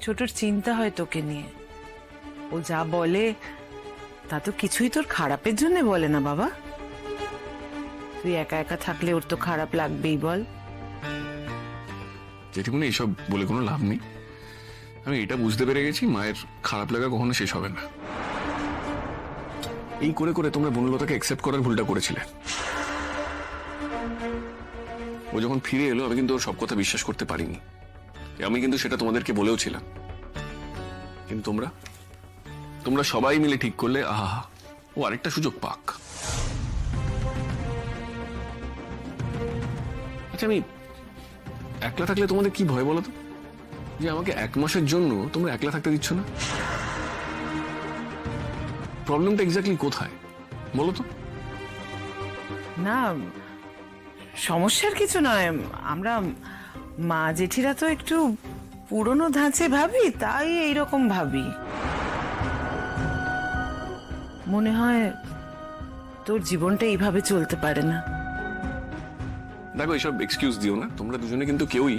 ছোটর চিন্তা হয় তোকে নিয়ে। ও যা বলে তা তো কিছুই তোর খারাপের জন্য বলে না বাবা। তুই একা একা থাকলে ওর তো খারাপ লাগবেই বল। জেঠিমনি এইসব বলে কোনো লাভ নেই। আমি এটা বুঝতে পেরে গেছি মায়ের খারাপ লাগা কখনো শেষ হবে না। এই করে করে তোমরা বনলতাকে অ্যাকসেপ্ট করার ভুলটা করেছিলে। ও যখন ফিরে এলো আমি কিন্তু ওর সব কথা বিশ্বাস করতে পারিনি। আমি কিন্তু সেটা তোমাদেরকে বলেও ছিলাম, কিন্তু তোমরা তোমরা সবাই মিলে ঠিক করলে আহা ও আরেকটা সুযোগ পাক। আচ্ছা, আমি একলা থাকলে তোমাদের কি ভয় বলো তো? যে আমাকে 1 মাসের জন্য তোমরা একলা থাকতে দিচ্ছ না। প্রবলেমটা এক্স্যাক্টলি কোথায় বলো তো? না, সমস্যার কিছু নয়। আমরা মা জেঠিরা তো একটু পুরনো ধাঁচে ভাবি, তাই এইরকম ভাবি। মনে হয় তোর জীবনটা এইভাবে চলতে পারে না। দেখো, এইসব এক্সকিউজ দিও না। তোমরা দুজনে কিন্তু কেউই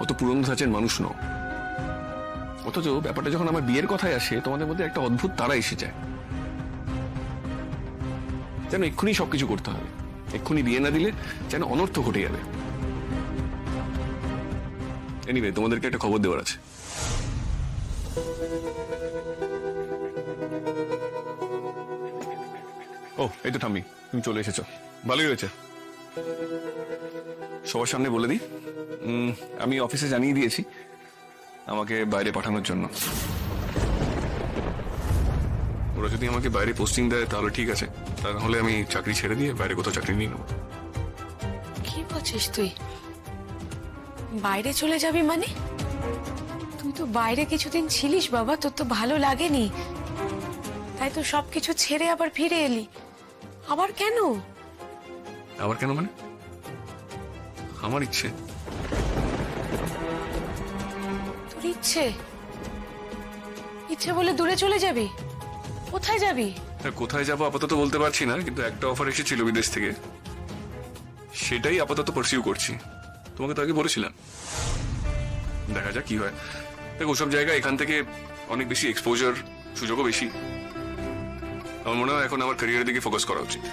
অত পুরনো ধাঁচের মানুষ নও। অথচ ব্যাপারটা যখন আমার বিয়ের কথায় আসে তোমাদের মধ্যে একটা অদ্ভুত তারা এসে যায়, যেন এক্ষুনি সবকিছু করতে হবে, এক্ষুনি বিয়ে না দিলে যেন অনর্থ ঘটে যাবে। এনিওয়ে, তোমাদেরকে একটা খবর দেওয়ার আছে। ও, এই তো ঠাম্মি, তুমি চলে এসেছো, ভালোই হয়েছে। সবার সামনে বলে দিই, আমি অফিসে জানিয়ে দিয়েছি আমাকে বাইরে পাঠানোর জন্য। ওরা যদি আমাকে বাইরে পোস্টিং দেয় তাহলে ঠিক আছে, তা নাহলে আমি চাকরি ছেড়ে দিয়ে বাইরে কোথাও চাকরি নিয়ে নেবো। কি বলছিস তুই? বাইরে চলে যাবি মানে? তুই তো বাইরে কিছুদিন ছিলিস বাবা, তোর তো ভালো লাগেনি, তাই তো সবকিছু ছেড়ে আবার ফিরে এলি। আবার কেন? আবার কেন মানে? আমার ইচ্ছে। তোর ইচ্ছে? ইচ্ছে বলে দূরে চলে যাবি? কোথায় যাবি? কোথায় যাবো আপাতত বলতে পারছি না, কিন্তু একটা অফার এসেছিল বিদেশ থেকে, সেটাই আপাতত পারসিউ করছি। তোমাকে তো আগে বলেছিলাম, দেখা যাক কি হয়। দেখো, ওসব জায়গা এখান থেকে অনেক বেশি এক্সপোজার, সুযোগও বেশি। আমার মনে হয় এখন আমার ক্যারিয়ারের দিকে ফোকাস করা উচিত।